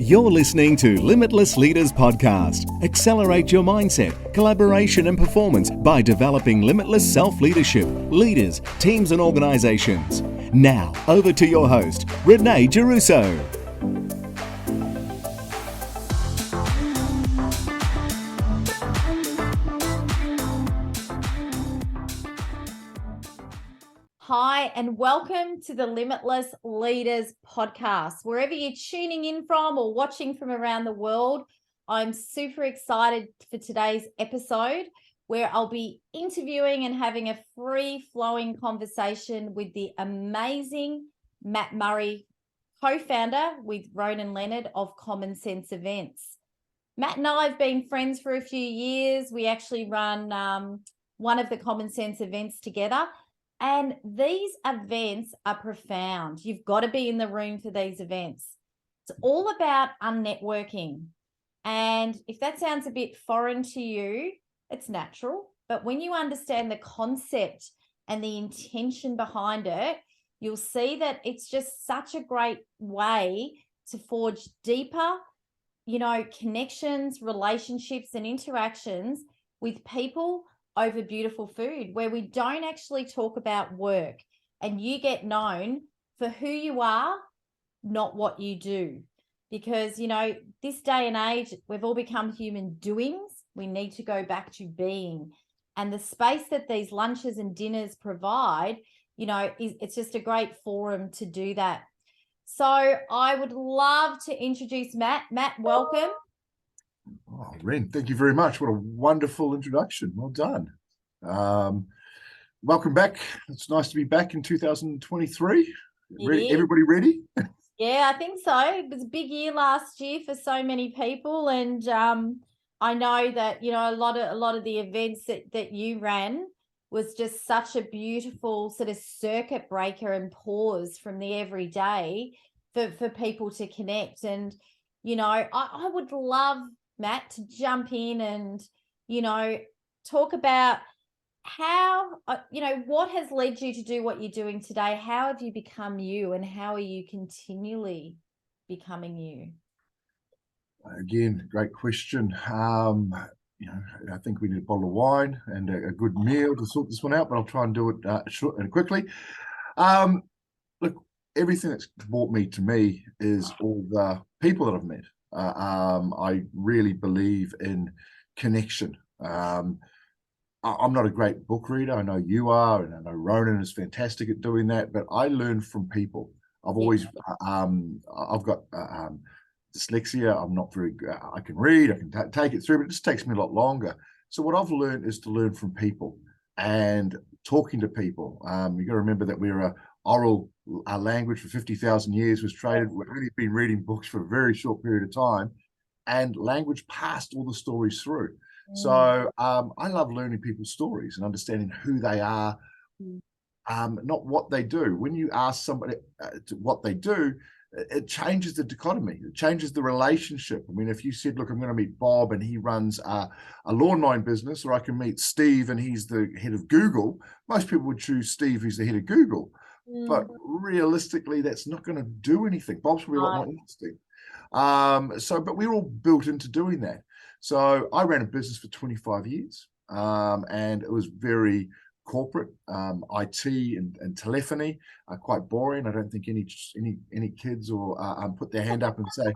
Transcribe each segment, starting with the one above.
You're listening to Limitless Leaders Podcast. Accelerate your mindset, collaboration and performance by developing limitless self-leadership, leaders, teams and organizations. Now, over to your host, Renee Giarrusso. Hi, and welcome to the Limitless Leaders Podcast. Wherever you're tuning in from or watching from around the world, I'm super excited for today's episode where I'll be interviewing and having a free-flowing conversation with the amazing Matt Murray, co-founder with Ronan Leonard of CommonSense Events. Matt and I have been friends for a few years. We actually run one of the CommonSense events together. And these events are profound. You've got to be in the room for these events. It's all about unnetworking. And if that sounds a bit foreign to you, it's natural. But when you understand the concept and the intention behind it, you'll see that it's just such a great way to forge deeper, connections, relationships, and interactions with people over beautiful food, where we don't actually talk about work and you get known for who you are, not what you do. Because, this day and age, we've all become human doings. We need to go back to being. And the space that these lunches and dinners provide, it's just a great forum to do that. So I would love to introduce Matt. Matt, welcome. Oh, Ren, thank you very much. What a wonderful introduction. Well done. Welcome back. It's nice to be back in 2023. Ready? Everybody ready? Yeah, I think so. It was a big year last year for so many people, and I know that a lot of the events that you ran was just such a beautiful sort of circuit breaker and pause from the everyday for people to connect. And I would love, Matt, to jump in and talk about how what has led you to do what you're doing today. How have you become you, and how are you continually becoming you? Again, great question. I think we need a bottle of wine and a good meal to sort this one out, but I'll try and do it short and quickly. Look, everything that's brought me to me is all the people that I've met. I really believe in connection. I'm not a great book reader. I know you are, and I know Ronan is fantastic at doing that, but I learn from people. I've always, I've got dyslexia. I'm not very, I can read, I can take it through, but it just takes me a lot longer. So what I've learned is to learn from people and talking to people. You got to remember that we're a oral language for 50,000 years was traded. We've only been reading books for a very short period of time, and language passed all the stories through. So I love learning people's stories and understanding who they are, not what they do. When you ask somebody what they do, it changes the dichotomy. It changes the relationship. I mean, if you said, look, I'm going to meet Bob and he runs a lawn mowing business, or I can meet Steve and he's the head of Google, most people would choose Steve, who's the head of Google. But realistically, that's not going to do anything. Bob's probably a lot more interesting. But we're all built into doing that. So I ran a business for 25 years, and it was very corporate, IT and telephony, quite boring. I don't think any kids or put their hand up and say,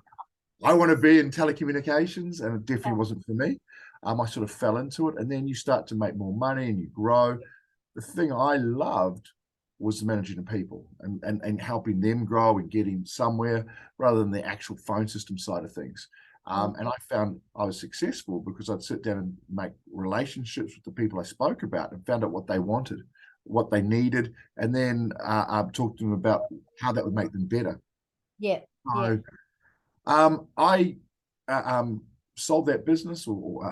I want to be in telecommunications, and it definitely wasn't for me. I sort of fell into it, and then you start to make more money and you grow. The thing I loved was managing the people and helping them grow and getting somewhere rather than the actual phone system side of things. And I found I was successful because I'd sit down and make relationships with the people I spoke about and found out what they wanted, what they needed, and then talk to them about how that would make them better. Yeah. So I sold that business, or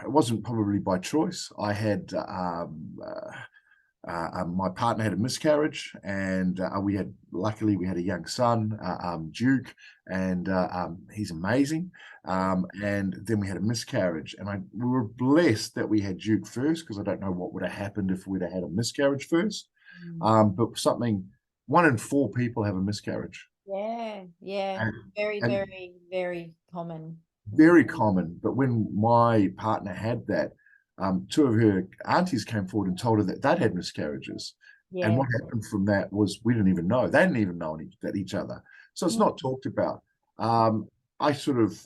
it wasn't probably by choice. I had my partner had a miscarriage, and luckily we had a young son, Duke, and he's amazing. And then we had a miscarriage, and we were blessed that we had Duke first, because I don't know what would have happened if we'd have had a miscarriage first. But 1 in 4 people have a miscarriage. Yeah. And, Very, and very, very common. very common. But when my partner had that, two of her aunties came forward and told her that they'd had miscarriages. And Yeah. what happened from that was we didn't even know. They didn't even know each other. So it's Mm. not talked about. I sort of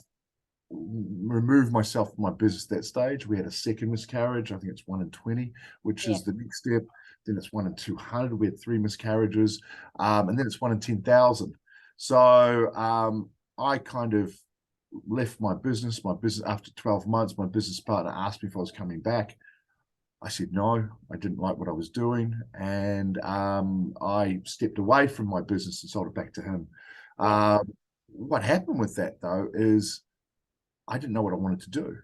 removed myself from my business at that stage. We had a second miscarriage. I think it's 1 in 20, which Yeah. is the next step. Then it's 1 in 200. We had 3 miscarriages. And then it's 1 in 10,000. So I kind of left my business. After 12 months, my business partner asked me if I was coming back. I said no, I didn't like what I was doing. And I stepped away from my business and sold it back to him. Yeah. What happened with that, though, is I didn't know what I wanted to do.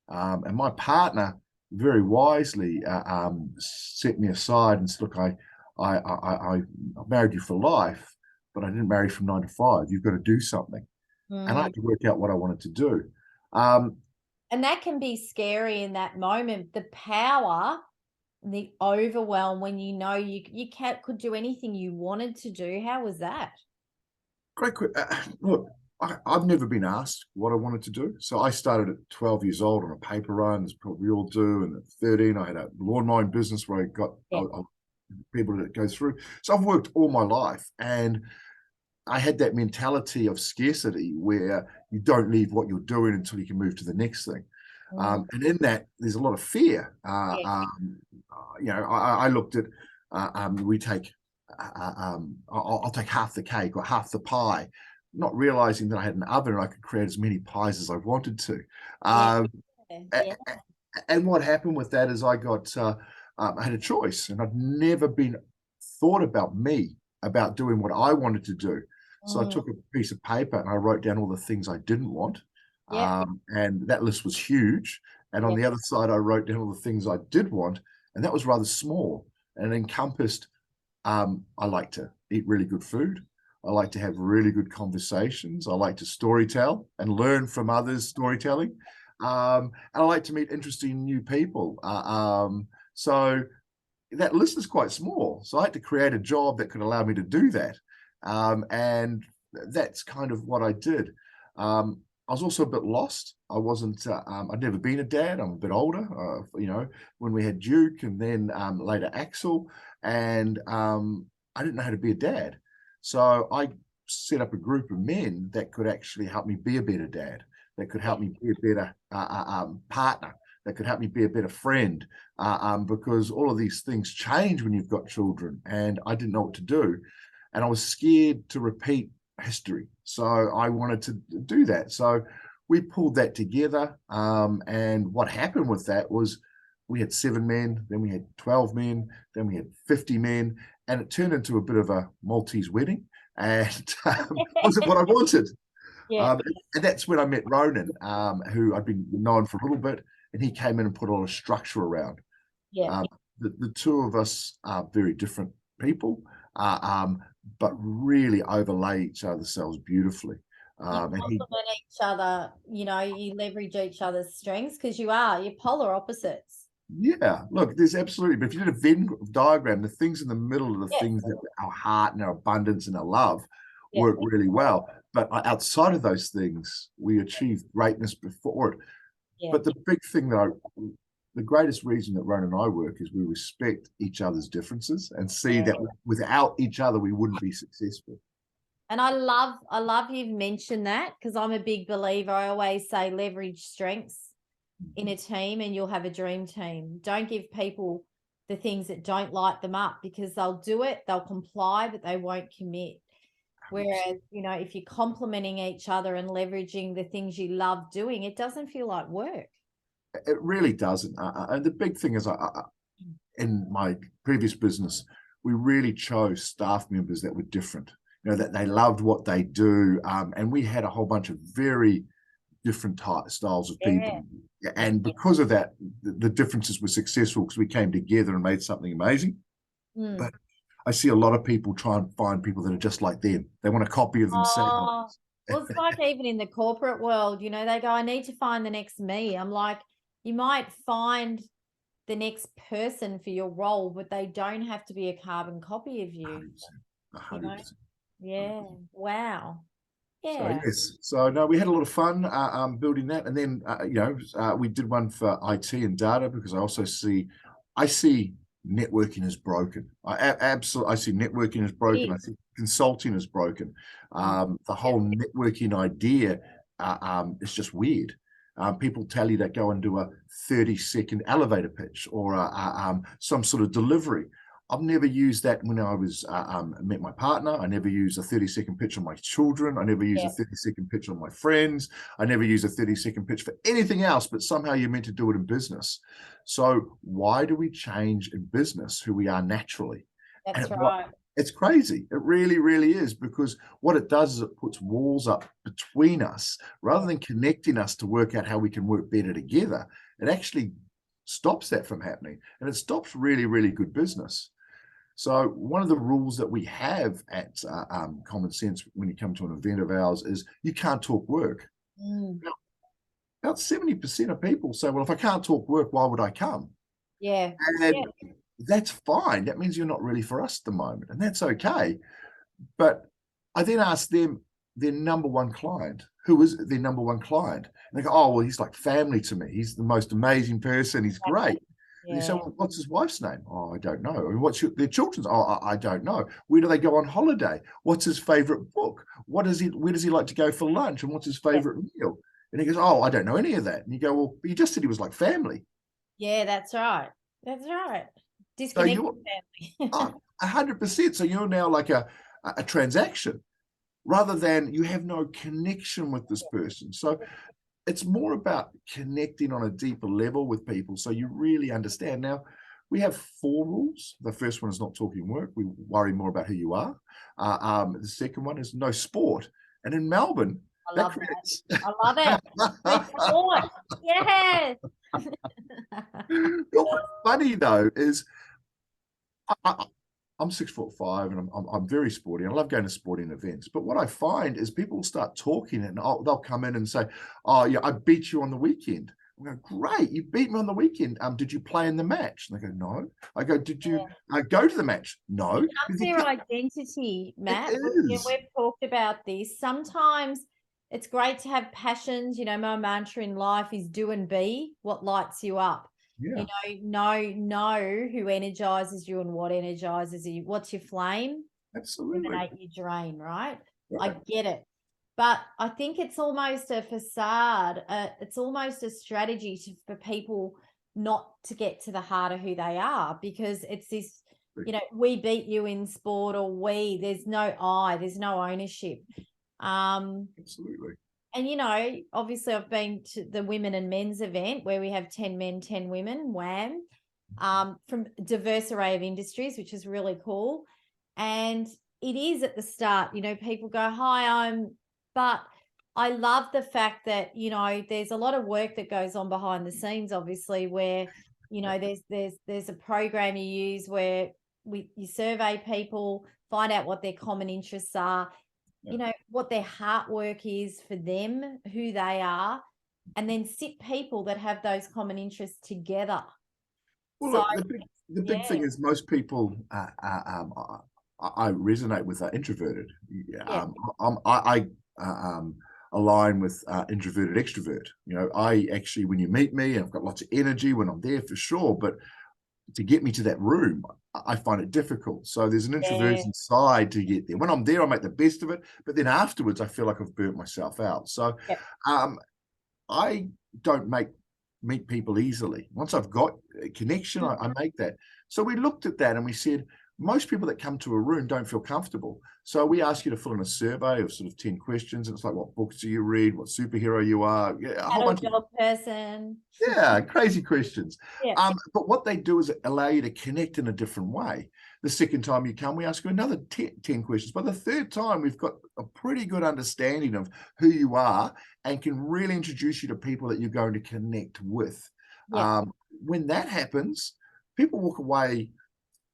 And my partner very wisely set me aside and said, look, I married you for life, but I didn't marry you from 9 to 5. You've got to do something. And I had to work out what I wanted to do. And that can be scary in that moment, the power, the overwhelm when you know you could do anything you wanted to do. How was that? Great. Look, I've never been asked what I wanted to do. So I started at 12 years old on a paper run, as probably we all do. And at 13, I had a lawn mowing business where I got people to go through. So I've worked all my life. And I had that mentality of scarcity where you don't leave what you're doing until you can move to the next thing. And in that, there's a lot of fear. I looked at, we take, I'll take half the cake or half the pie, not realizing that I had an oven and I could create as many pies as I wanted to. And what happened with that is I had a choice, and I'd never been thought about doing what I wanted to do. So I took a piece of paper and I wrote down all the things I didn't want. And that list was huge. And on the other side, I wrote down all the things I did want, and that was rather small and encompassed. I like to eat really good food. I like to have really good conversations. I like to storytell and learn from others' storytelling. And I like to meet interesting new people. So that list is quite small. So I had to create a job that could allow me to do that. And that's kind of what I did. I was also a bit lost. I'd never been a dad. I'm a bit older, when we had Duke and then later Axel, and I didn't know how to be a dad. So I set up a group of men that could actually help me be a better dad, that could help me be a better partner, that could help me be a better friend, because all of these things change when you've got children, and I didn't know what to do. And I was scared to repeat history. So I wanted to do that. So we pulled that together. And what happened with that was we had 7 men, then we had 12 men, then we had 50 men, and it turned into a bit of a Maltese wedding. And wasn't what I wanted. And that's when I met Ronan, who I'd been known for a little bit, and he came in and put all the structure around. The two of us are very different people, but really overlay each other's selves beautifully. You complement each other, you leverage each other's strengths because you're polar opposites. Yeah, look, there's absolutely, but if you did a Venn diagram, the things in the middle are the things that our heart and our abundance and our love work really well. But outside of those things, we achieve greatness before it. But the big thing the greatest reason that Ronan and I work is we respect each other's differences and see that without each other, we wouldn't be successful. And I love you've mentioned that, because I'm a big believer. I always say leverage strengths in a team and you'll have a dream team. Don't give people the things that don't light them up, because they'll do it, they'll comply, but they won't commit. Whereas, if you're complementing each other and leveraging the things you love doing, it doesn't feel like work. It really doesn't. And the big thing is, in my previous business, we really chose staff members that were different, that they loved what they do. And we had a whole bunch of very different styles of people. And because of that, the differences were successful because we came together and made something amazing. But I see a lot of people try and find people that are just like them. They want a copy of themselves. Well, it's like even in the corporate world, they go, I need to find the next me. I'm like, you might find the next person for your role, but they don't have to be a carbon copy of you. 100%. Yeah. Wow. So Yeah. yes, so no, we had a lot of fun building that, and then we did one for IT and data because I see networking as broken. Absolutely, I see networking as broken. I see consulting as broken. The whole networking idea is just weird. People tell you that go and do a 30-second elevator pitch or some sort of delivery. I've never used that when I was met my partner. I never use a 30-second pitch on my children. I never use a 30-second pitch on my friends. I never use a 30-second pitch for anything else, but somehow you're meant to do it in business. So why do we change in business who we are naturally? That's right. It's crazy. It really, really is, because what it does is it puts walls up between us rather than connecting us to work out how we can work better together. It actually stops that from happening, and it stops really, really good business. So one of the rules that we have at CommonSense when you come to an event of ours is you can't talk work. Now, about 70% of people say, well, if I can't talk work, why would I come? Yeah. And that's fine. That means you're not really for us at the moment, and that's okay. But I then ask them their number one client. Who is their number one client? And they go, oh, well, he's like family to me. He's the most amazing person. He's great. And you say, well, what's his wife's name? Oh, I don't know. And what's their children's? Oh, I don't know. Where do they go on holiday? What's his favorite book? Where does he like to go for lunch? And what's his favorite meal? And he goes, oh, I don't know any of that. And you go, well, you just said he was like family. Yeah, that's right. That's right. Disconnected family. 100%. So you're now like a transaction rather than you have no connection with this person. So it's more about connecting on a deeper level with people so you really understand. Now, we have 4 rules. The first one is not talking work. We worry more about who you are. The second one is no sport. And in Melbourne, I love that. I love it. Sport. Yes. What's funny though is I'm 6'5" and I'm very sporty. I love going to sporting events. But what I find is people start talking and they'll come in and say, oh, yeah, I beat you on the weekend. I go, great, you beat me on the weekend. Did you play in the match? And they go, no. I go, did you go to the match? No. It becomes their identity, Matt. We've talked about this. Sometimes it's great to have passions. You know, my mantra in life is do and be what lights you up. Yeah. You know who energizes you and what energizes you. What's your flame? Absolutely. Eliminate your drain, right? I get it. But I think it's almost a facade. It's almost a strategy for people not to get to the heart of who they are, because it's this, you know, we beat you in sport, or there's no there's no ownership. Absolutely. And, you know, obviously I've been to the women and men's event where we have 10 men, 10 women, wham, from a diverse array of industries, which is really cool. And it is at the start, you know, people go, hi, but I love the fact that, you know, there's a lot of work that goes on behind the scenes, obviously, where, you know, there's a program you use where you survey people, find out what their common interests are, you know, what their heart work is for them, who they are, and then sit people that have those common interests together. Well, look, the big thing is most people I resonate with are introverted. I align with introverted extrovert. You know, I actually, when you meet me, I've got lots of energy when I'm there for sure, but to get me to that room, I find it difficult. So there's an introversion side to get there. When I'm there, I make the best of it, but then afterwards, I feel like I've burnt myself out. So I don't meet people easily. Once I've got a connection, I make that. So we looked at that and we said, most people that come to a room don't feel comfortable. So we ask you to fill in a survey of sort of 10 questions. And it's like, what books do you read? What superhero you are? A whole bunch of person. Yeah, crazy questions. But what they do is allow you to connect in a different way. The second time you come, we ask you another 10 questions. By the third time, we've got a pretty good understanding of who you are and can really introduce you to people that you're going to connect with. When that happens, people walk away.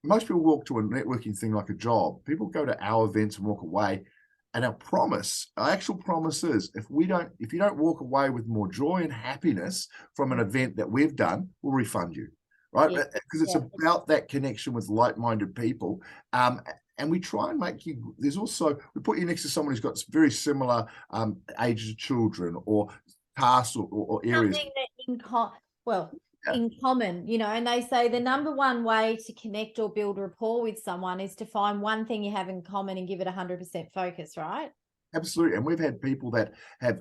Most people walk to a networking thing like a job. People go to our events and walk away. And our actual promise is, if you don't walk away with more joy and happiness from an event that we've done, we'll refund you, right? Because it's about that connection with like-minded people. And we try and make you, we put you next to someone who's got very similar ages of children or tasks or areas. Something that in common, and they say the number one way to connect or build rapport with someone is to find one thing you have in common and give it 100% focus, right? Absolutely. And we've had people that have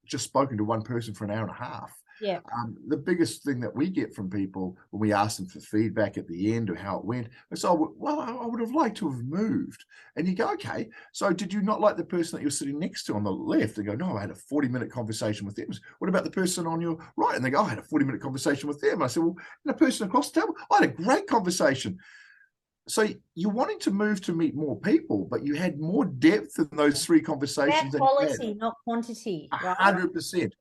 just spoken to one person for an hour and a half. Yeah. The biggest thing that we get from people when we ask them for feedback at the end of how it went, they say, oh, well, I would have liked to have moved. And you go, okay, so did you not like the person that you're sitting next to on the left? They go, no, I had a 40-minute conversation with them. What about the person on your right? And they go, I had a 40-minute conversation with them. And I said, well, and the person across the table, I had a great conversation. So you're wanting to move to meet more people, but you had more depth in those three conversations. About quality, not quantity. 100%.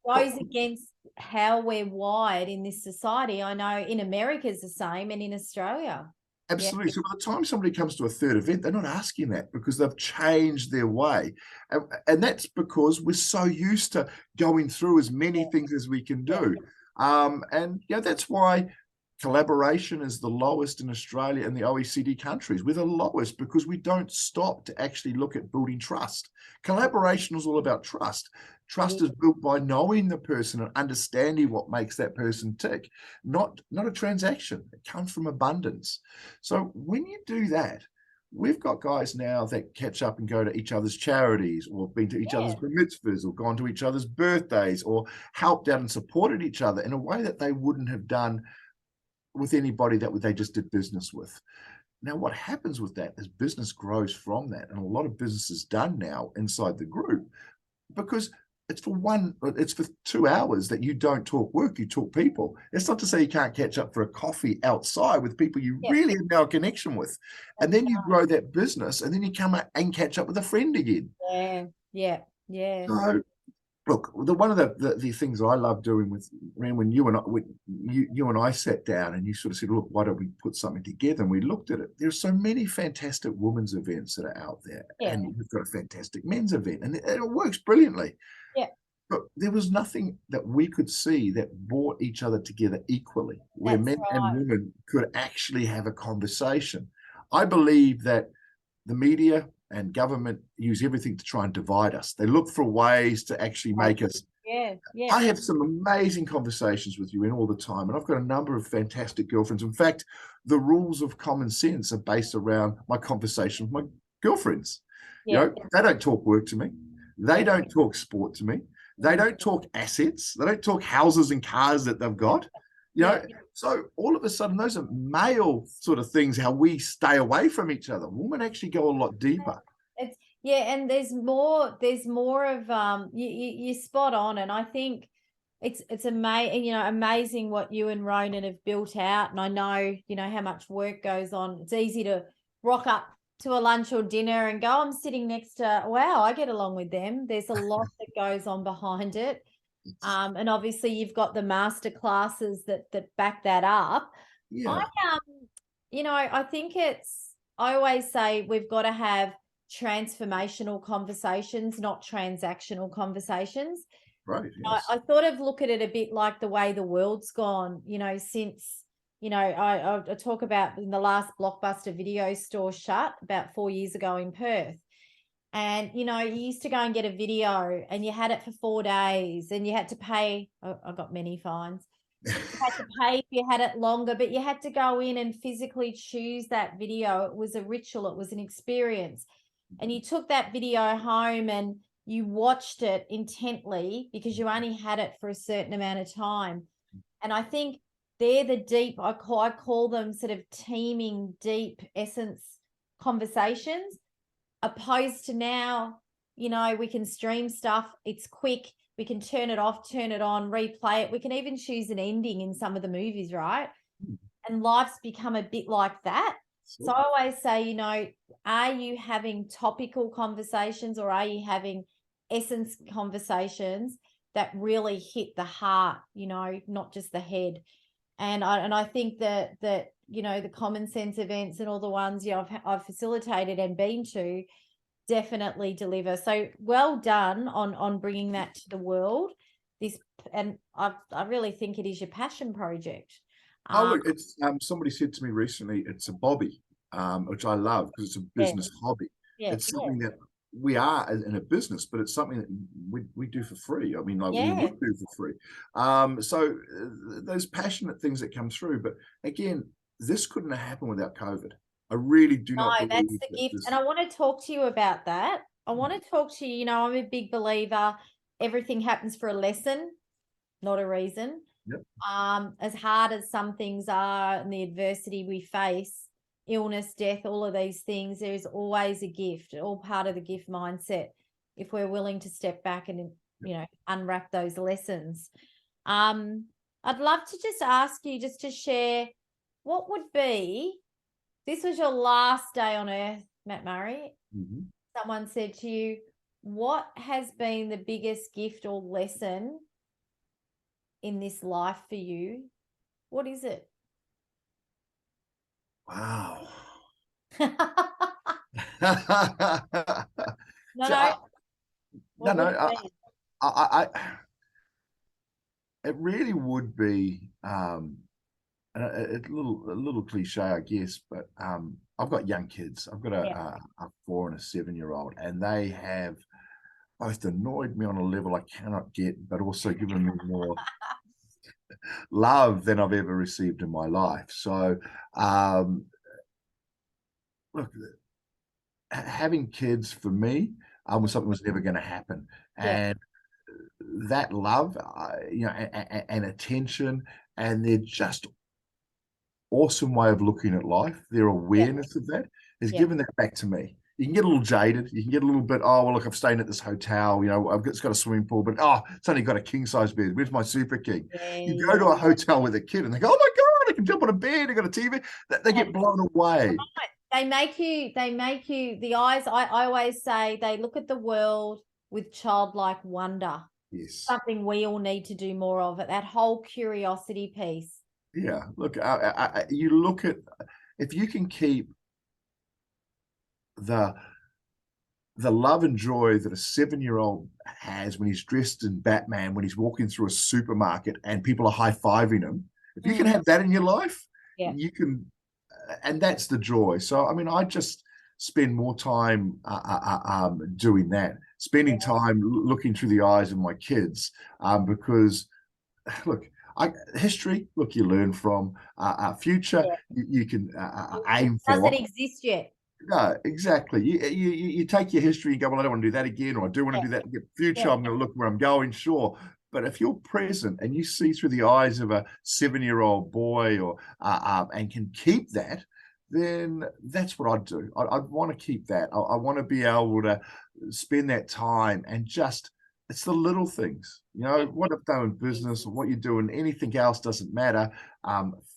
Goes against how we're wired in this society. I know in America is the same, and in Australia. Absolutely. Yeah. So by the time somebody comes to a third event, they're not asking that because they've changed their way. And that's because we're so used to going through as many things as we can do. And that's why collaboration is the lowest in Australia and the OECD countries. We're the lowest because we don't stop to actually look at building trust. Collaboration is all about trust. Trust is built by knowing the person and understanding what makes that person tick, not a transaction. It comes from abundance. So when you do that, we've got guys now that catch up and go to each other's charities or been to each other's bar mitzvahs or gone to each other's birthdays or helped out and supported each other in a way that they wouldn't have done with anybody that they just did business with. Now, what happens with that is business grows from that. And a lot of business is done now inside the group because it's for 2 hours that you don't talk work, you talk people. It's not to say you can't catch up for a coffee outside with people you really have now a connection with. And then you grow that business and then you come out and catch up with a friend again. Yeah. So, look, one of the things I love doing with when you and I sat down and you sort of said, look, why don't we put something together? And we looked at it. There's so many fantastic women's events that are out there, and we've got a fantastic men's event, and it works brilliantly. Yeah. But there was nothing that we could see that brought each other together equally, where men and women could actually have a conversation. I believe that the media and government use everything to try and divide us. They look for ways to actually make us. I have some amazing conversations with you all the time, and I've got a number of fantastic girlfriends. In fact, the rules of common sense are based around my conversation with my girlfriends. They don't talk work to me. They don't talk sport to me. They don't talk assets. They don't talk houses and cars that they've got. So all of a sudden, those are male sort of things, how we stay away from each other. Women actually go a lot deeper. And there's more of you're spot on. And I think it's amazing what you and Ronan have built out. And I know, how much work goes on. It's easy to rock up to a lunch or dinner and go, I'm sitting next to, wow, I get along with them. There's a lot that goes on behind it. And obviously you've got the master classes that back that up. I think I always say we've got to have transformational conversations, not transactional conversations. Right. Yes. I sort of look at it a bit like the way the world's gone, since, I talk about in the last Blockbuster video store shut about 4 years ago in Perth. And, you used to go and get a video and you had it for 4 days and you had to pay. I got many fines. You had to pay if you had it longer, but you had to go in and physically choose that video. It was a ritual. It was an experience. And you took that video home and you watched it intently because you only had it for a certain amount of time. And I think they're the deep, I call them sort of teaming deep essence conversations. Opposed to now, we can stream stuff. It's quick. We can turn it off, turn it on, replay it. We can even choose an ending in some of the movies, right? And life's become a bit like that. Sure. So I always say, are you having topical conversations or are you having essence conversations that really hit the heart, not just the head? And I think that the CommonSense events and all the ones I've facilitated and been to definitely deliver. So well done on bringing that to the world. And I really think it is your passion project. Look, it's somebody said to me recently, it's a Bobby. which I love because it's a business hobby. It's something that we are in a business, but it's something that we do for free. I mean, like we would do for free. So those passionate things that come through. But again, this couldn't have happened without COVID. I really do not believe that's the gift. And I want to talk to you about that. I want to talk to you, I'm a big believer, everything happens for a lesson, not a reason. Yep. As hard as some things are and the adversity we face, illness, death, all of these things, there's always a gift, all part of the gift mindset, if we're willing to step back and, unwrap those lessons. I'd love to just ask you just to share what would be, this was your last day on earth, Matt Murray. Mm-hmm. Someone said to you, what has been the biggest gift or lesson in this life for you? What is it? Wow. It really would be, and it's a little cliche, I guess, but I've got young kids. I've got a 4 and a 7-year-old, and they have both annoyed me on a level I cannot get, but also given me more love than I've ever received in my life. So, look, having kids for me was something that was never going to happen, and that love, and attention, and they're just awesome way of looking at life. Their awareness of that has given that back to me. You can get a little jaded. You can get a little bit, oh, well, look, I'm staying at this hotel. It's got a swimming pool, but it's only got a king size bed. Where's my super king? You go to a hotel with a kid and they go, oh my God, I can jump on a bed. I got a TV. They get blown away. They make you, the eyes, I always say, they look at the world with childlike wonder. Yes. Something we all need to do more of, that whole curiosity piece. Yeah, look, you look at, if you can keep the love and joy that a 7-year-old has when he's dressed in Batman, when he's walking through a supermarket and people are high-fiving him, if you can have that in your life, you can, and that's the joy. So, I mean, I just spend more time doing that, spending time looking through the eyes of my kids, because, look, history, look, you learn from. Future, you can aim for. Doesn't exist yet. No, exactly. You take your history and go, well, I don't want to do that again, or I do want to do that in the future. I'm going to look where I'm going, sure. But if you're present and you see through the eyes of a 7-year-old boy, or and can keep that, then that's what I'd do. I'd want to keep that. I want to be able to spend that time and just, it's the little things, what I've done in business or what you're doing, anything else doesn't matter.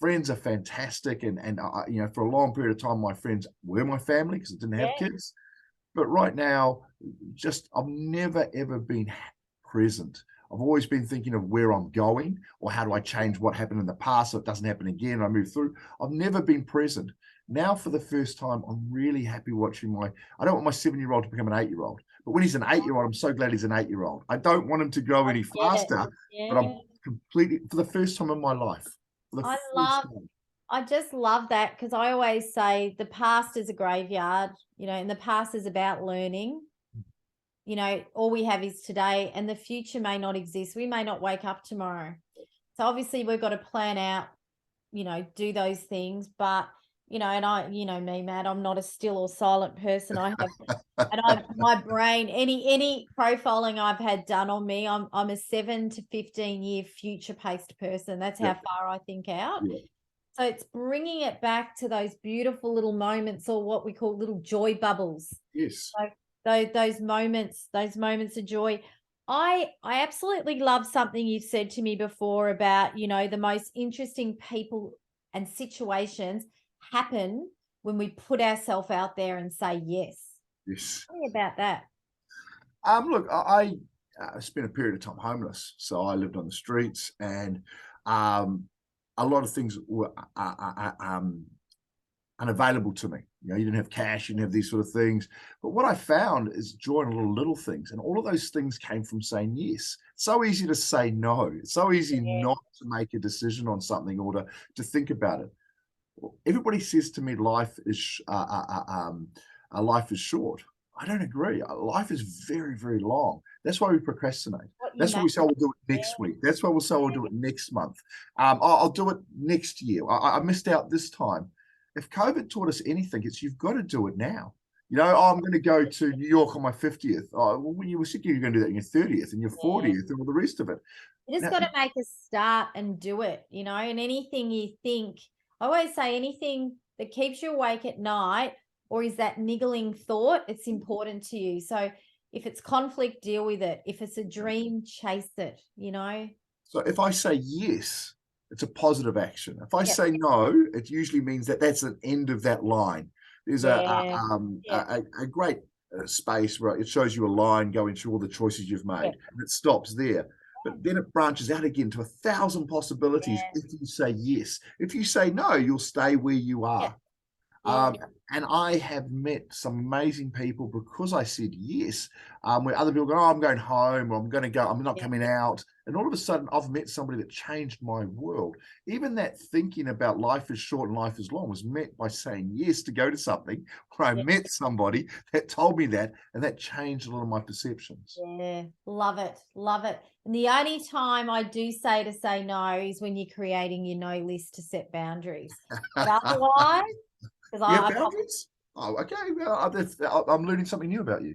Friends are fantastic. And for a long period of time, my friends were my family because I didn't have kids. But right now, I've never, ever been present. I've always been thinking of where I'm going or how do I change what happened in the past so it doesn't happen again. I move through. I've never been present. Now, for the first time, I'm really happy watching I don't want my 7-year-old to become an 8-year-old. But when he's an 8-year-old, I'm so glad he's an 8-year-old. I don't want him to grow any faster, but I'm completely, for the first time in my life. I just love that, because I always say the past is a graveyard, and the past is about learning. All we have is today, and the future may not exist. We may not wake up tomorrow. So obviously we've got to plan out, do those things, but and I, me, Matt, I'm not a still or silent person. I have, my brain, any profiling I've had done on me, I'm a 7 to 15 year future paced person. That's how far I think out. Yeah. So it's bringing it back to those beautiful little moments, or what we call little joy bubbles. Yes. So those moments of joy. I absolutely love something you've said to me before about, the most interesting people and situations happen when we put ourselves out there and say yes. Yes. Tell me about that. Look, I spent a period of time homeless, so I lived on the streets, and a lot of things were unavailable to me. You didn't have cash, you didn't have these sort of things. But what I found is joy in little things, and all of those things came from saying yes. It's so easy to say no. It's so easy not to make a decision on something or to think about it. everybody says to me life is short. I don't agree. Life is very, very long. That's why we procrastinate. That's why we say we'll do it next week. That's why we'll say we'll do it next month. I'll do it next year. I missed out this time. If COVID taught us anything, it's you've got to do it now. I'm going to go to New York on my 50th. When you were sick, you're going to do that in your 30th and your 40th and all the rest of it. You just got to make a start and do it, and anything you think, I always say anything that keeps you awake at night or is that niggling thought, it's important to you. So if it's conflict, deal with it. If it's a dream, chase it, So if I say yes, it's a positive action. If I say no, it usually means that that's an end of that line. There's a great space where it shows you a line going through all the choices you've made, and it stops there. But then it branches out again to 1,000 possibilities if you say yes. If you say no, you'll stay where you are. And I have met some amazing people because I said yes, where other people go, I'm going home, or I'm not coming out. And all of a sudden, I've met somebody that changed my world. Even that thinking about life is short and life is long was met by saying yes to go to something where I met somebody that told me that, and that changed a lot of my perceptions. Yeah, love it. Love it. And the only time I do say no is when you're creating your no list to set boundaries. But otherwise, boundaries? Oh, okay. Well, I'm learning something new about you.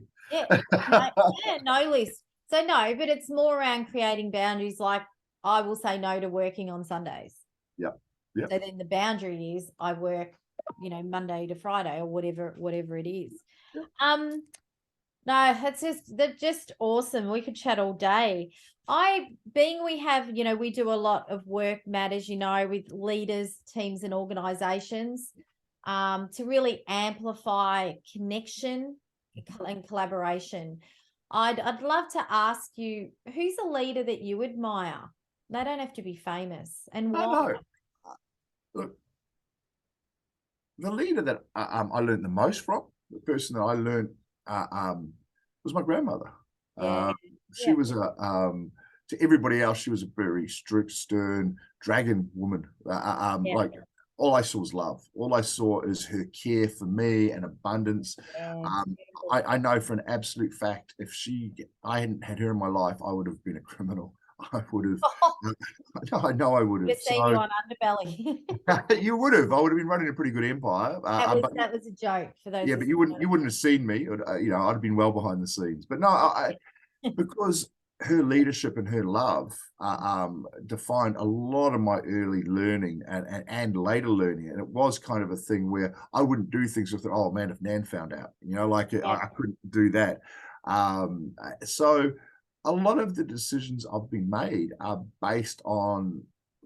No list. So no, but it's more around creating boundaries. Like I will say no to working on Sundays. Yeah. So then the boundary is I work, Monday to Friday or whatever it is. No, that's just awesome. We could chat all day. We do a lot of work matters, with leaders, teams, and organizations, to really amplify connection and collaboration. I'd love to ask you, who's a leader that you admire? They don't have to be famous, and why? No. Look, the leader that I learned the most from, the person that I learned was my grandmother. She was to everybody else, she was a very strict, stern dragon woman. Like all I saw was love. All I saw is her care for me and abundance. I know for an absolute fact, if I hadn't had her in my life, I would have been a criminal. I would have. I know I would have. Seen you on Underbelly. You would have. I would have been running a pretty good empire. That was a joke for those. Yeah, but you wouldn't have seen me. I'd have been well behind the scenes. But no, because her leadership and her love defined a lot of my early learning and later learning. And it was kind of a thing where I wouldn't do things with, oh man, if Nan found out, I couldn't do that. So a lot of the decisions I've been made are based on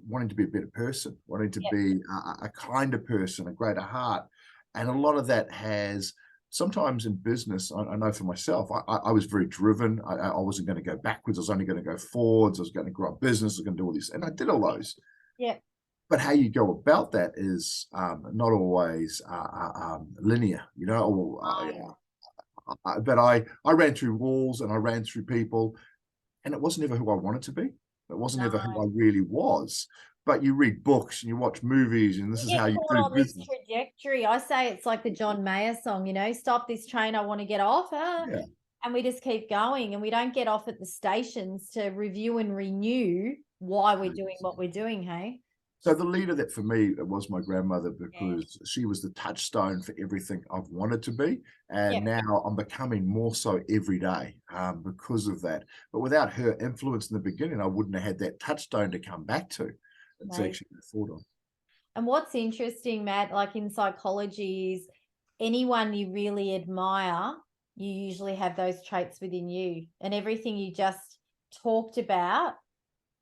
wanting to be a better person, wanting to be a kinder person, a greater heart. And a lot of that has, sometimes in business, I know for myself, I was very driven. I wasn't going to go backwards. I was only going to go forwards. I was going to grow a business. I was going to do all this. And I did all those. Yeah. But how you go about that is not always linear, but I ran through walls and I ran through people, and it wasn't ever who I wanted to be. It wasn't ever who I really was. But you read books and you watch movies, and this is how you do on business. This trajectory. I say it's like the John Mayer song, stop this train, I want to get off. And we just keep going, and we don't get off at the stations to review and renew why we're doing what we're doing, hey? So the leader that for me was my grandmother, because she was the touchstone for everything I've wanted to be. And now I'm becoming more so every day because of that. But without her influence in the beginning, I wouldn't have had that touchstone to come back to. It's actually thought of. And what's interesting, Matt, like in psychology, is anyone you really admire, you usually have those traits within you. And everything you just talked about,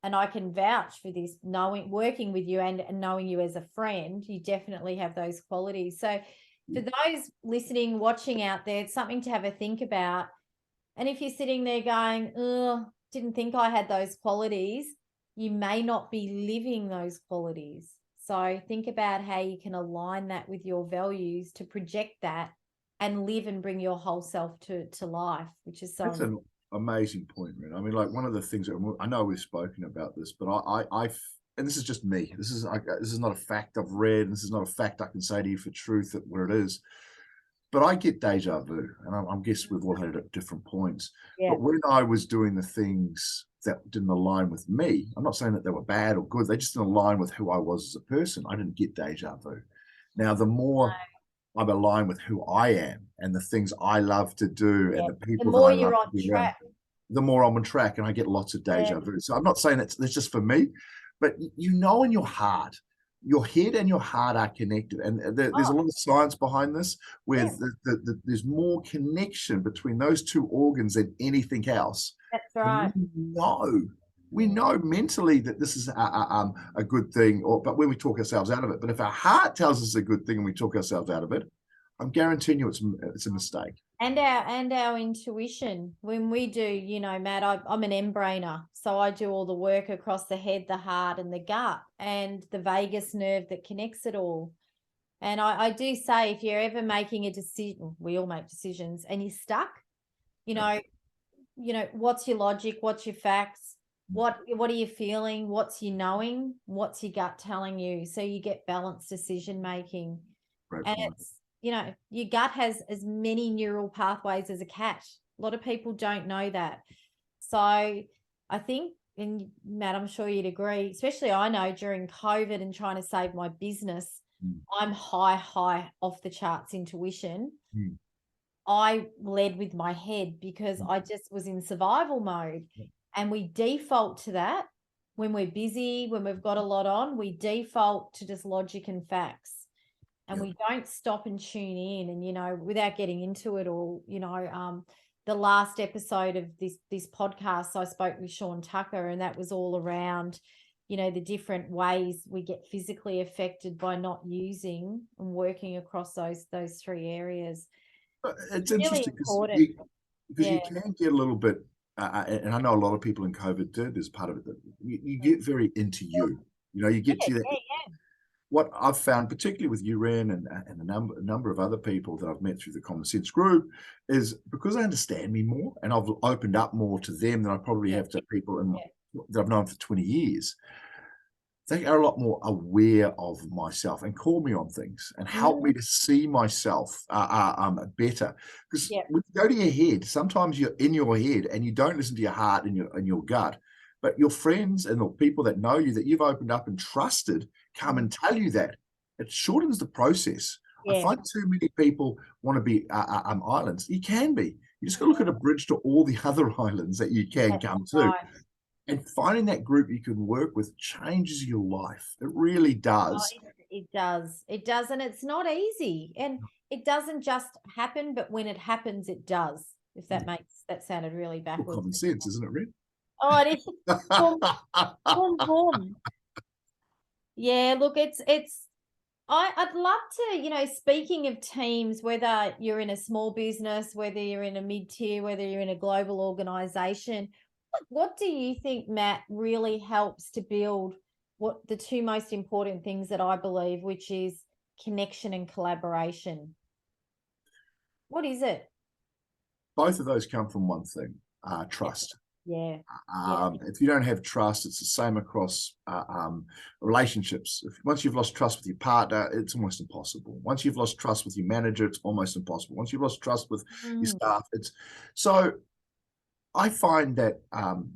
and I can vouch for this, working with you and knowing you as a friend, you definitely have those qualities. So for those listening, watching out there, it's something to have a think about. And if you're sitting there going, didn't think I had those qualities, you may not be living those qualities. So think about how you can align that with your values to project that and live and bring your whole self to life, which is so That's an amazing point, man. I mean, like one of the things that I know we've spoken about this, but and this is just me. This is not a fact I've read. And this is not a fact I can say to you for truth that where it is. But I get deja vu, and I guess we've all had it at different points. Yeah. But when I was doing the things that didn't align with me, I'm not saying that they were bad or good. They just didn't align with who I was as a person. I didn't get deja vu. Now, the more I'm aligned with who I am and the things I love to do and the people the more that I you're love on to be track. around, the more I'm on track, and I get lots of deja vu. So I'm not saying that's just for me, but you know in your heart, your head and your heart are connected. And there's a lot of science behind this, where there's more connection between those two organs than anything else. That's right. We know mentally that this is a good thing, but when we talk ourselves out of it. But if our heart tells us a good thing and we talk ourselves out of it, I'm guaranteeing you it's a mistake. And our intuition, when we do, you know, Matt, I'm an M-brainer, so I do all the work across the head, the heart, and the gut, and the vagus nerve that connects it all. And I do say, if you're ever making a decision, we all make decisions, and you're stuck, you know, what's your logic? What's your facts? What are you feeling? What's your knowing? What's your gut telling you? So you get balanced decision making. And it's, you know, your gut has as many neural pathways as a cat. A lot of people don't know that. So I think, and Matt, I'm sure you'd agree, especially I know during COVID and trying to save my business, I'm high off the charts intuition. I led with my head because I just was in survival mode. And we default to that when we're busy, when we've got a lot on, we default to just logic and facts. And we don't stop and tune in. And, you know, without getting into it all, you know, the last episode of this podcast, I spoke with Sean Tucker, and that was all around, you know, the different ways we get physically affected by not using and working across those three areas. It's really interesting because you can get a little bit, and I know a lot of people in COVID did as part of it, that you get very into you. You know, you get to that. What I've found, particularly with you, Ren, and a number of other people that I've met through the CommonSense group, is because they understand me more and I've opened up more to them than I probably have to people that I've known for 20 years. They are a lot more aware of myself and call me on things and help me to see myself better. Because when you go to your head, sometimes you're in your head and you don't listen to your heart and your gut. But your friends and the people that know you, that you've opened up and trusted, come and tell you that. It shortens the process. I find too many people want to be islands. You can be. You just got to look at a bridge to all the other islands that you can come to. Right. And finding that group you can work with changes your life. It really does. It does. It does. And it's not easy. And it doesn't just happen, but when it happens, it does. If that that sounded really backwards. Well, common sense, isn't it, Red? Oh, it is. boom, boom. Yeah, look, I'd love to, you know, speaking of teams, whether you're in a small business, whether you're in a mid-tier, whether you're in a global organization, what do you think, Matt, really helps to build what the two most important things that I believe, which is connection and collaboration? What is it? Both of those come from one thing, trust. If you don't have trust, it's the same across relationships. Once you've lost trust with your partner, it's almost impossible. Once you've lost trust with your manager, it's almost impossible. Once you've lost trust with your staff, so I find that,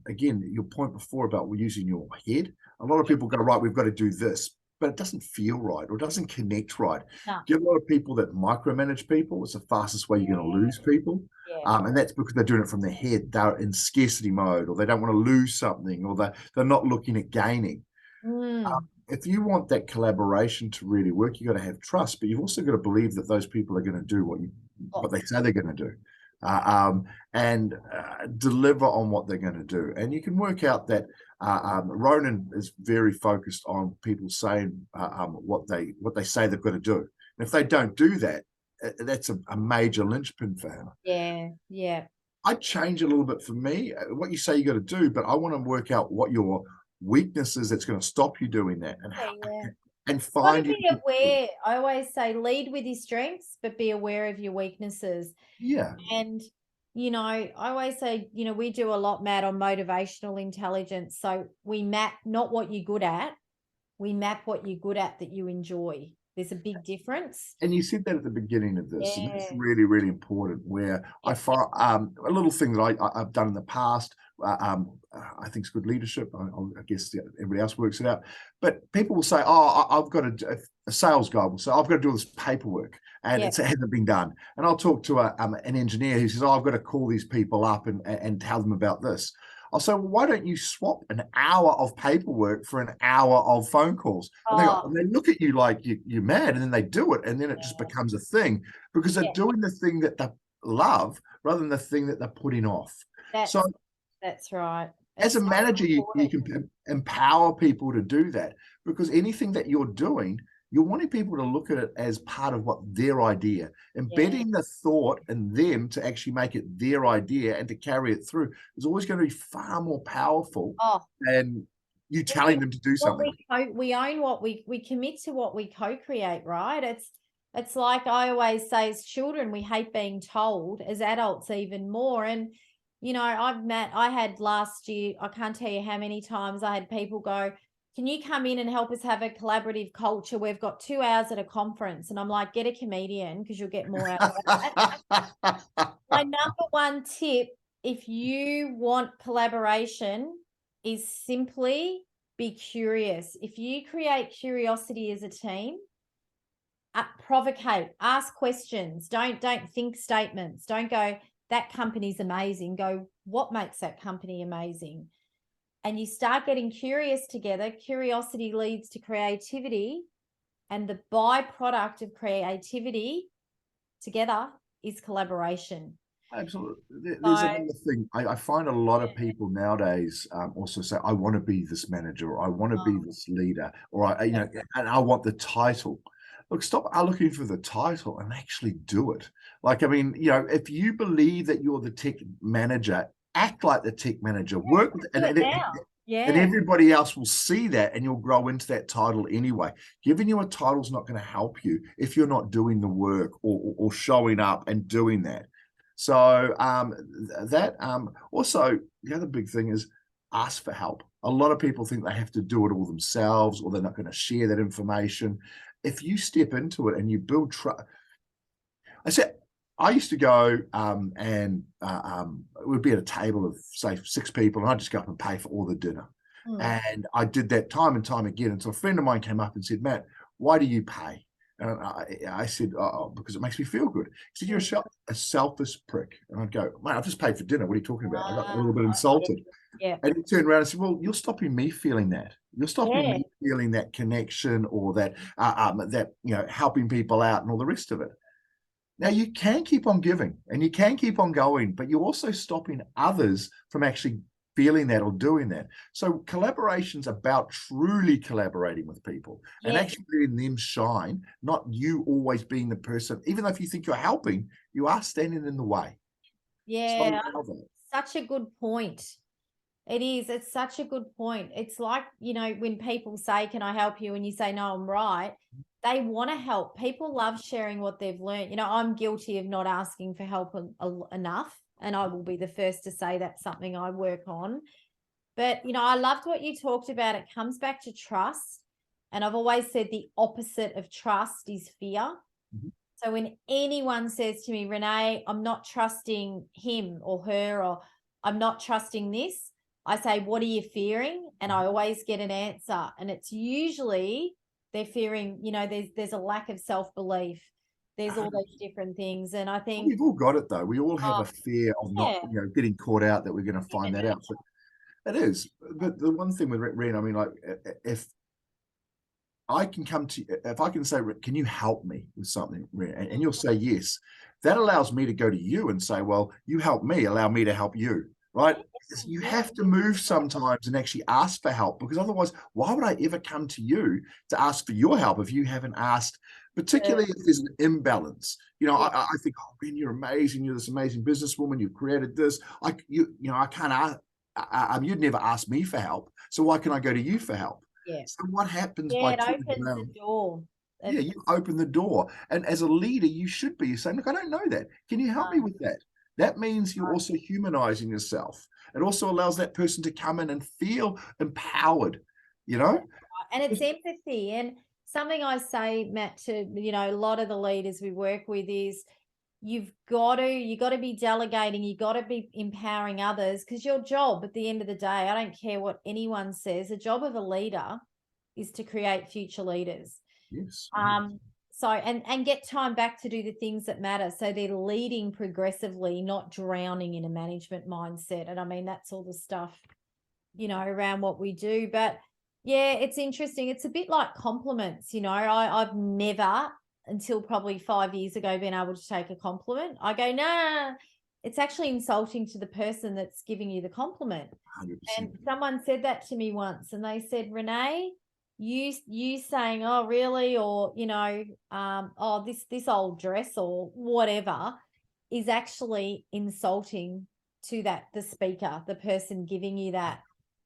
again, your point before about using your head, a lot of people go, right, we've got to do this, but it doesn't feel right or it doesn't connect right. No. Get a lot of people that micromanage people. It's the fastest way you're going to lose people. And that's because they're doing it from their head. They're in scarcity mode, or they don't want to lose something, or they're not looking at gaining. If you want that collaboration to really work, you've got to have trust, but you've also got to believe that those people are going to do what they say they're going to do. And deliver on what they're going to do. And you can work out that Ronan is very focused on people saying what they say they've got to do. And if they don't do that, that's a major linchpin for him. Yeah. I change a little bit for me, what you say you got to do, but I want to work out what your weakness is that's going to stop you doing that. And find be aware. I always say lead with your strengths, but be aware of your weaknesses. And, you know, I always say, you know, we do a lot, Matt, on motivational intelligence. So we map not what you're good at, we map what you're good at that you enjoy. There's a big difference. And you said that at the beginning of this, and that's Yeah. really, really important, where I find a little thing that I've done in the past, I think it's good leadership. I guess everybody else works it out. But people will say, oh, I've got a sales guy will say, I've got to do all this paperwork, and it hasn't been done. And I'll talk to an engineer who says, oh, I've got to call these people up and tell them about this. I'll say, well, why don't you swap an hour of paperwork for an hour of phone calls? And they look at you like you're mad, and then they do it, and then it just becomes a thing because they're doing the thing that they love rather than the thing that they're putting off. That's right. As a manager, you can empower people to do that, because anything that you're doing, you're wanting people to look at it as part of what their idea, embedding the thought in them to actually make it their idea and to carry it through is always going to be far more powerful than you telling them to do something. We own what we commit to, what we co-create, right? It's like I always say, as children, we hate being told, as adults even more. And I had last year, I can't tell you how many times I had people go, can you come in and help us have a collaborative culture? We've got 2 hours at a conference. And I'm like, get a comedian, because you'll get more out of that. My number one tip, if you want collaboration, is simply be curious. If you create curiosity as a team, provocate, ask questions. Don't think statements. Don't go, that company's amazing. Go, what makes that company amazing? And you start getting curious together. Curiosity leads to creativity. And the byproduct of creativity together is collaboration. Absolutely. There's another thing. I find a lot of people nowadays also say, I want to be this manager, or I want to be this leader, or and I want the title. Look, stop looking for the title and actually do it. Like, I mean, if you believe that you're the tech manager, act like the tech manager, work with, and everybody else will see that, and you'll grow into that title anyway. Giving you a title is not going to help you if you're not doing the work or showing up and doing that. So also the other big thing is ask for help. A lot of people think they have to do it all themselves, or they're not going to share that information. If you step into it and you build trust, I used to go and we'd be at a table of, say, 6 people, and I'd just go up and pay for all the dinner. And I did that time and time again until a friend of mine came up and said, Matt, why do you pay? And I said, oh, because it makes me feel good. He said, you're a selfish prick. And I'd go, mate, I've just paid for dinner. What are you talking about? I got a little bit insulted. Yeah. And he turned around and said, well, you're stopping me feeling that. You're stopping me feeling that connection, or that helping people out and all the rest of it. Now, you can keep on giving and you can keep on going, but you're also stopping others from actually feeling that or doing that. So collaboration's about truly collaborating with people and actually letting them shine, not you always being the person. Even though if you think you're helping, you are standing in the way. Yeah, such a good point. It is. It's such a good point. It's like, when people say, can I help you? And you say, no, I'm right. They want to help. People love sharing what they've learned. I'm guilty of not asking for help enough. And I will be the first to say that's something I work on. But, I loved what you talked about. It comes back to trust. And I've always said the opposite of trust is fear. Mm-hmm. So when anyone says to me, Renee, I'm not trusting him or her, or I'm not trusting this, I say, what are you fearing? And I always get an answer. And it's usually they're fearing, there's a lack of self-belief. There's all those different things. And I think we've all got it, though. We all have a fear of not, getting caught out, that we're going to find that out. But it is. But the one thing with Ren, I mean, like, if I can say, can you help me with something, Ren? And you'll say yes. That allows me to go to you and say, well, you help me, allow me to help you. Right? You have to move sometimes and actually ask for help, because otherwise, why would I ever come to you to ask for your help if you haven't asked, particularly if there's an imbalance? I think, oh, Ben, you're amazing. You're this amazing businesswoman. You've created this. I can't ask. You'd never ask me for help. So why can I go to you for help? Yeah. So what happens by it opens the door. Yeah, you open the door. And as a leader, you should be saying, look, I don't know that. Can you help me with that? That means you're also humanizing yourself. It also allows that person to come in and feel empowered, And it's empathy. And something I say, Matt, to, a lot of the leaders we work with is you got to be delegating, you got to be empowering others, because your job at the end of the day, I don't care what anyone says, the job of a leader is to create future leaders. Yes. So, and get time back to do the things that matter. So they're leading progressively, not drowning in a management mindset. And I mean, that's all the stuff, around what we do. But yeah, it's interesting. It's a bit like compliments. I've never, until probably 5 years ago, been able to take a compliment. I go, nah, it's actually insulting to the person that's giving you the compliment. 100%. And someone said that to me once, and they said, Renee, you saying, oh, really? Or, oh, this old dress or whatever is actually insulting to the speaker, the person giving you that.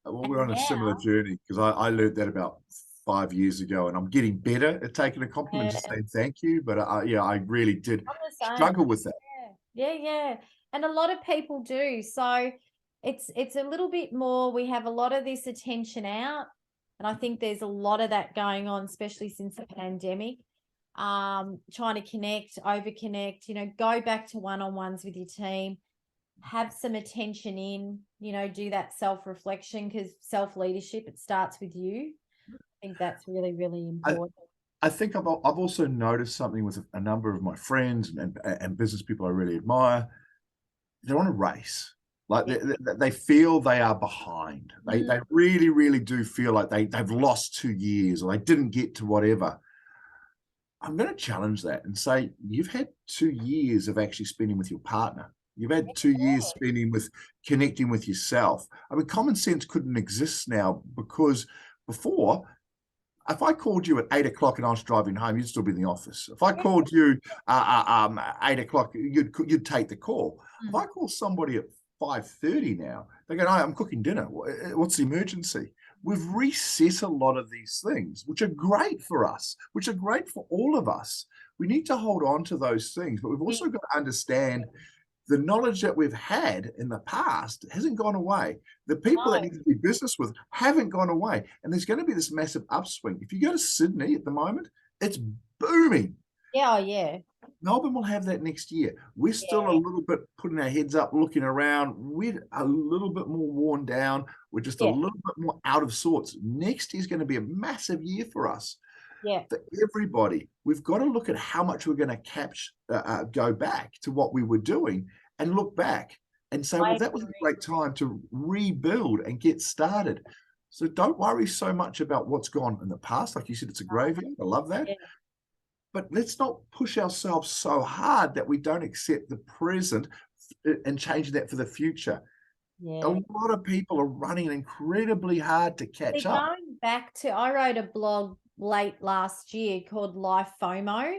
Well, we're on a similar journey, because I learned that about 5 years ago, and I'm getting better at taking a compliment, just saying thank you. But I really did struggle with that. Yeah. And a lot of people do. So it's a little bit more, we have a lot of this attention out. And I think there's a lot of that going on, especially since the pandemic, trying to connect, over-connect, go back to one-on-ones with your team, have some attention in, do that self-reflection, because self-leadership, it starts with you. I think that's really, really important. I think I've also noticed something with a number of my friends and business people I really admire. They're on a race. Like they feel they are behind. They really, really do feel like they've lost 2 years, or they didn't get to whatever. I'm going to challenge that and say, you've had 2 years of actually spending with your partner. You've had 2 years spending with connecting with yourself. I mean, common sense couldn't exist now, because before, if I called you at 8 o'clock and I was driving home, you'd still be in the office. If I called you 8 o'clock, you'd take the call. If I call somebody at 5:30 now, they go, no, I'm cooking dinner. What's the emergency? We've reset a lot of these things, which are great for us, which are great for all of us. We need to hold on to those things, but we've also got to understand the knowledge that we've had in the past hasn't gone away. The people that need to do business with haven't gone away. And there's going to be this massive upswing. If you go to Sydney at the moment, it's booming. Yeah. Melbourne will have that next year. We're still a little bit putting our heads up, looking around. We're a little bit more worn down. We're just a little bit more out of sorts. Next year is going to be a massive year for us. Yeah. For everybody, we've got to look at how much we're going to go back to what we were doing, and look back and say, well, that was a great time to rebuild and get started. So don't worry so much about what's gone in the past. Like you said, it's a graveyard. I love that. Yeah. But let's not push ourselves so hard that we don't accept the present and change that for the future. Yeah. A lot of people are running incredibly hard to catch up. Going back to, I wrote a blog late last year called Life FOMO.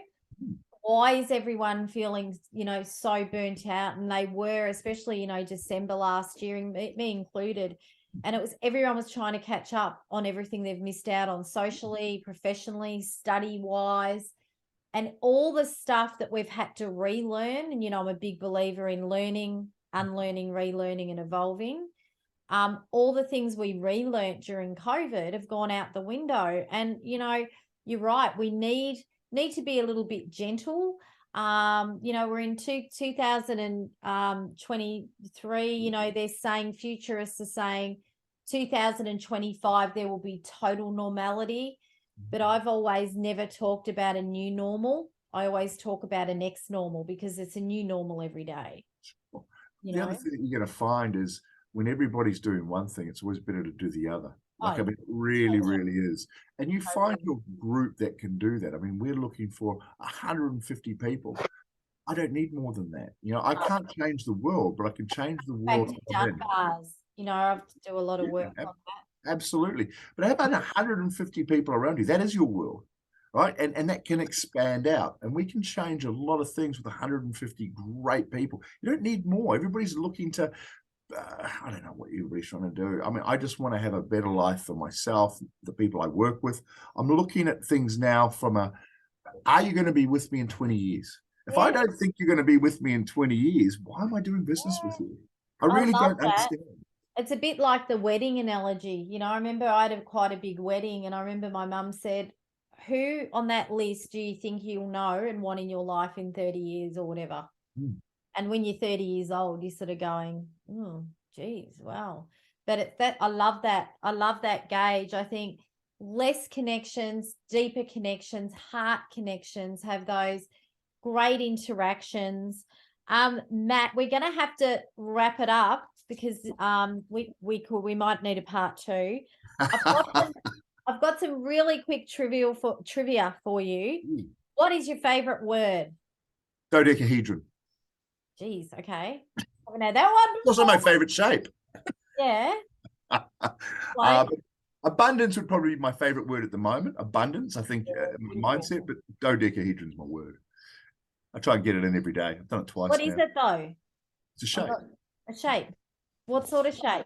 Why is everyone feeling, so burnt out? And they were, especially, December last year, me included. And it was, everyone was trying to catch up on everything they've missed out on socially, professionally, study-wise, and all the stuff that we've had to relearn. And, I'm a big believer in learning, unlearning, relearning, and evolving. All the things we relearned during COVID have gone out the window. And, you're right. We need to be a little bit gentle. We're in 2023, they're saying, futurists are saying 2025, there will be total normality. But I've always never talked about a new normal. I always talk about a next normal, because it's a new normal every day. The other thing that you're going to find is when everybody's doing one thing, it's always better to do the other. I mean, it really, really is. And you find your group that can do that. I mean, we're looking for 150 people. I don't need more than that. I can't change the world, but I can change the world. I have to do a lot of work on that. Absolutely. But how about 150 people around you? That is your world, right? And that can expand out. And we can change a lot of things with 150 great people. You don't need more. Everybody's looking to, I don't know what everybody's trying to do. I mean, I just want to have a better life for myself, the people I work with. I'm looking at things now from are you going to be with me in 20 years? If I don't think you're going to be with me in 20 years, why am I doing business with you? I really don't understand. It's a bit like the wedding analogy. I remember I had quite a big wedding, and I remember my mum said, who on that list do you think you'll know and want in your life in 30 years or whatever? And when you're 30 years old, you're sort of going, oh, geez, wow. But it's that, I love that. I love that gauge. I think less connections, deeper connections, heart connections, have those great interactions. Matt, we're going to have to wrap it up because we might need a part two. I've got some really quick trivia for you. What is your favorite word? Dodecahedron. Geez, okay. Haven't had that one It's also my favorite shape. Yeah. Abundance would probably be my favorite word at the moment. Abundance, I think, my mindset, but dodecahedron is my word. I try and get it in every day. I've done it twice. What is it though? It's a shape. A shape. What sort of shape?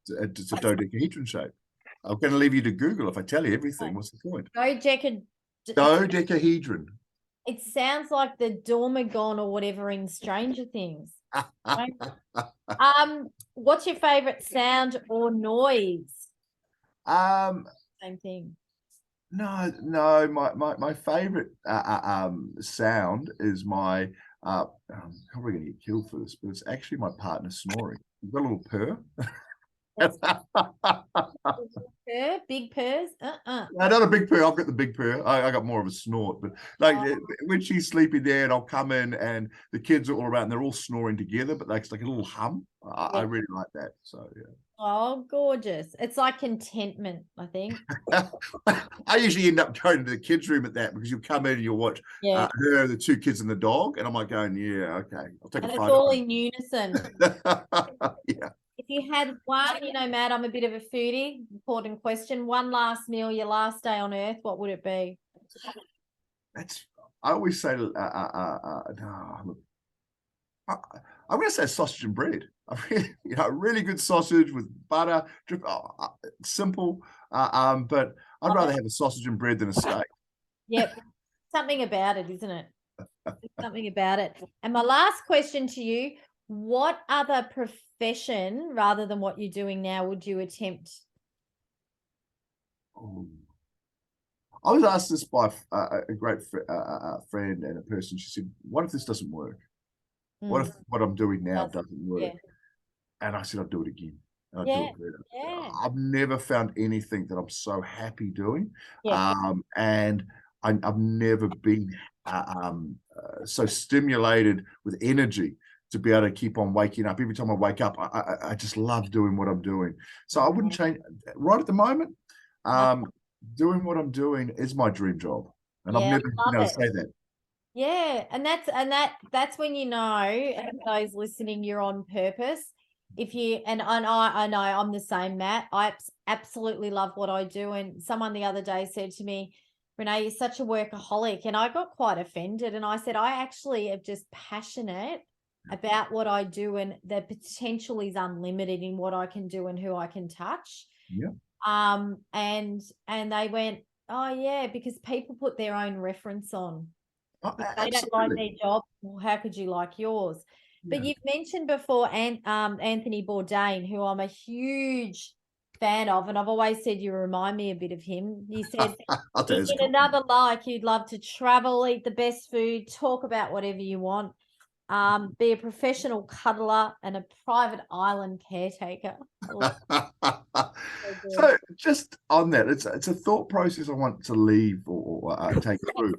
It's a dodecahedron shape. I'm going to leave you to Google. If I tell you everything, what's the point? Dodecahedron. It sounds like the Dormagon or whatever in Stranger Things. What's your favorite sound or noise? Same thing. No. My favorite sound is my. I'm probably going to get killed for this, but it's actually my partner snoring. You've got a little purr. Purr, big purrs. No, not a big purr. I've got the big purr. I got more of a snort, but when she's sleeping there, and I'll come in, and the kids are all around, and they're all snoring together, but it's like a little hum. I really like that. So yeah. Oh, gorgeous! It's like contentment, I think. I usually end up going to the kids' room at that because you'll come in and you'll watch her, the two kids and the dog, and I'm like going, yeah, okay, I'll take a photo. It's all in unison. Yeah. If you had one, Matt, I'm a bit of a foodie. Important question. One last meal, your last day on earth, what would it be? I always say, look, I'm going to say sausage and bread. Really good sausage with butter, simple. But I'd rather have a sausage and bread than a steak. Yep, something about it, isn't it? Something about it. And my last question to you: what other profession, rather than what you're doing now, would you attempt? I was asked this by a great friend and a person. She said, "What if this doesn't work? What if what I'm doing now doesn't work?" And I said, "I'd do it again. I'd do it better." I've never found anything that I'm so happy doing, and I've never been so stimulated with energy to be able to keep on waking up. Every time I wake up, I just love doing what I'm doing. So I wouldn't change right at the moment. Doing what I'm doing is my dream job, and I've never been able to say that. Yeah, and that's when and those listening, you're on purpose. I know I'm the same, Matt. I absolutely love what I do. And someone the other day said to me, Renee, you're such a workaholic. And I got quite offended. And I said, I actually am just passionate about what I do, and the potential is unlimited in what I can do and who I can touch. Yeah. And they went, oh yeah, because people put their own reference on. If they don't like their job, well, how could you like yours? But you've mentioned before Anthony Bourdain, who I'm a huge fan of, and I've always said you remind me a bit of him. You said in another life you'd love to travel, eat the best food, talk about whatever you want, be a professional cuddler and a private island caretaker. So just on that, it's a thought process I want to leave or take through.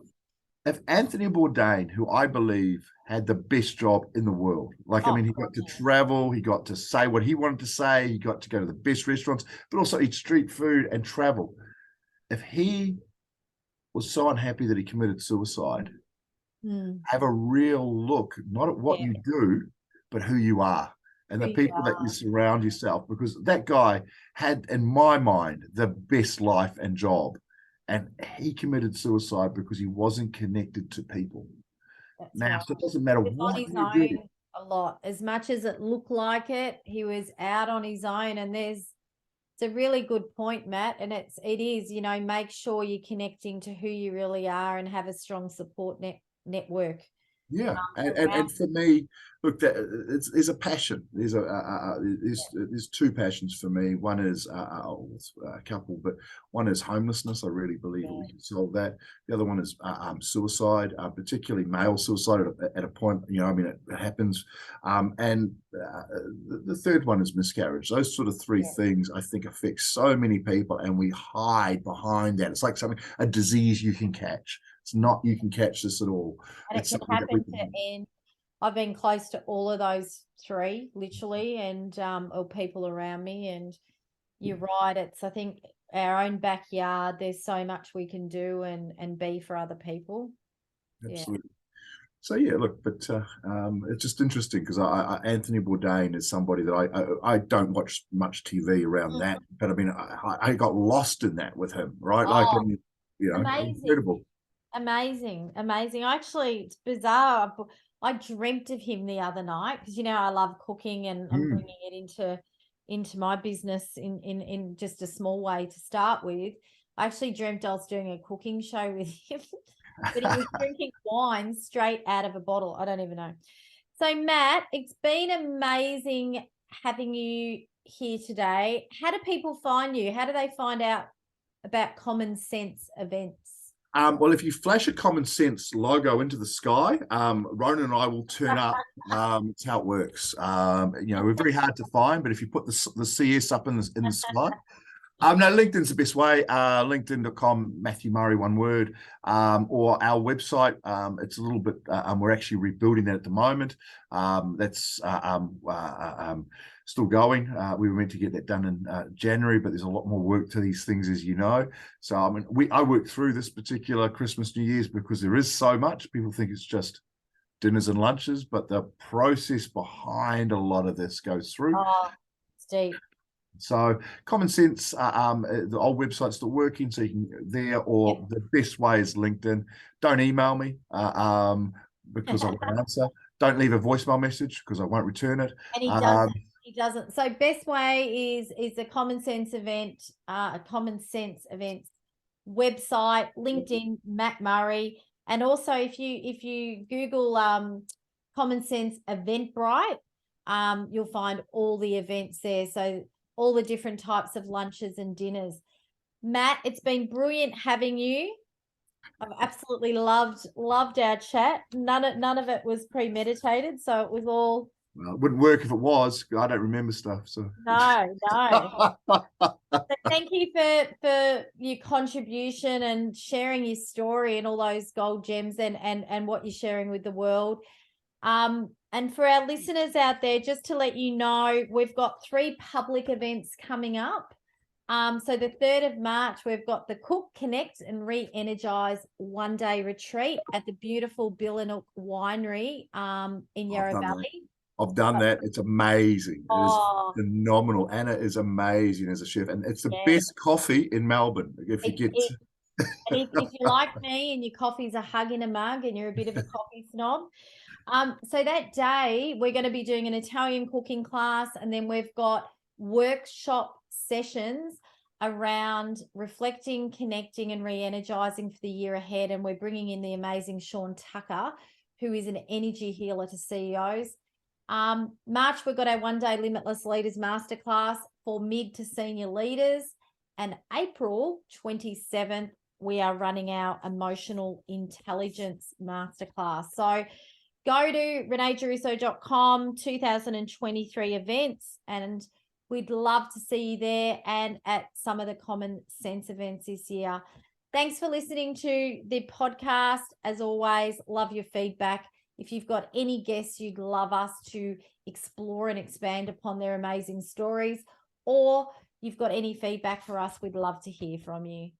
If Anthony Bourdain, who I believe had the best job in the world, he got to travel, he got to say what he wanted to say, he got to go to the best restaurants, but also eat street food and travel. If he was so unhappy that he committed suicide, have a real look, not at what you do, but who you are and the people that you surround yourself, because that guy had, in my mind, the best life and job. And he committed suicide because he wasn't connected to people. So it doesn't matter what you do. A lot, as much as it looked like it, he was out on his own. And it's a really good point, Matt. And it is, make sure you're connecting to who you really are and have a strong support network Yeah, and around. for me, look, there's a passion. There's two passions for me. One is a couple, but one is homelessness. I really believe that we can solve that. The other one is suicide, particularly male suicide at a point. I mean, it happens. And the third one is miscarriage. Those sort of three things I think affect so many people, and we hide behind that. It's like a disease you can catch. It's not you can catch this at all. And It's it can something that we happen to end. I've been close to all of those three, literally, and or people around me. And you're right. It's, I think, our own backyard. There's so much we can do and be for other people. Absolutely. So look, but it's just interesting because Anthony Bourdain is somebody that I don't watch much TV around that, but I mean I got lost in that with him, right? Amazing. Incredible. Amazing. Actually, it's bizarre. I dreamt of him the other night because I love cooking and I'm bringing it into my business in just a small way to start with. I actually dreamt I was doing a cooking show with him, but he was drinking wine straight out of a bottle. I don't even know. So Matt, it's been amazing having you here today. How do people find you? How do they find out about CommonSense Events? Well, if you flash a CommonSense logo into the sky, Ronan and I will turn up. It's how it works. We're very hard to find, but if you put the CS up in the sky, no, LinkedIn's the best way. LinkedIn.com, Matthew Murray, one word, or our website. It's a little bit. We're actually rebuilding that at the moment. That's still going. We were meant to get that done in January, but there's a lot more work to these things, as you know. So I mean, I worked through this particular Christmas, New Year's because there is so much. People think it's just dinners and lunches, but the process behind a lot of this goes through. Oh, it's deep. So CommonSense, the old website's still working, so you can there, or the best way is LinkedIn. Don't email me because I won't answer. Don't leave a voicemail message because I won't return it. And he doesn't. He doesn't. So best way is the CommonSense Event, CommonSense Events website, LinkedIn, Matt Murray, and also if you Google CommonSense Eventbrite, you'll find all the events there. So all the different types of lunches and dinners. Matt, it's been brilliant having you. I've absolutely loved our chat. None of it was premeditated, so it was all. Well, it wouldn't work if it was. I don't remember stuff. So No. So thank you for your contribution and sharing your story and all those gold gems and what you're sharing with the world. And for our listeners out there, just to let you know, we've got 3 public events coming up. So the 3rd of March, we've got the Cook, Connect and Re-Energize one-day retreat at the beautiful Billanook Winery in Yarra Valley. I've done that. It's amazing. It is phenomenal. Anna is amazing as a chef, and it's the best coffee in Melbourne. If you you like me and your coffee's a hug in a mug and you're a bit of a coffee snob. So that day we're going to be doing an Italian cooking class, and then we've got workshop sessions around reflecting, connecting and re-energizing for the year ahead. And we're bringing in the amazing Sean Tucker, who is an energy healer to CEOs. March, we've got our one-day Limitless Leaders Masterclass for mid to senior leaders. And April 27th, we are running our Emotional Intelligence Masterclass. So go to reneegiarrusso.com, 2023 events, and we'd love to see you there and at some of the CommonSense events this year. Thanks for listening to the podcast. As always, love your feedback. If you've got any guests you'd love us to explore and expand upon their amazing stories, or you've got any feedback for us, we'd love to hear from you.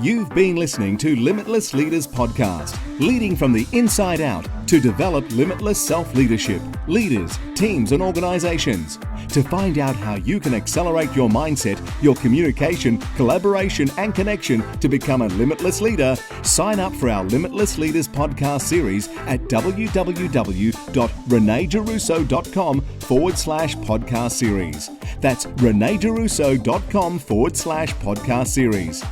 You've been listening to Limitless Leaders Podcast, leading from the inside out to develop limitless self-leadership, leaders, teams and organizations. To find out how you can accelerate your mindset, your communication, collaboration and connection to become a limitless leader, sign up for our Limitless Leaders Podcast series at www.reneegiarrusso.com/podcast series. That's reneegiarrusso.com/podcast series.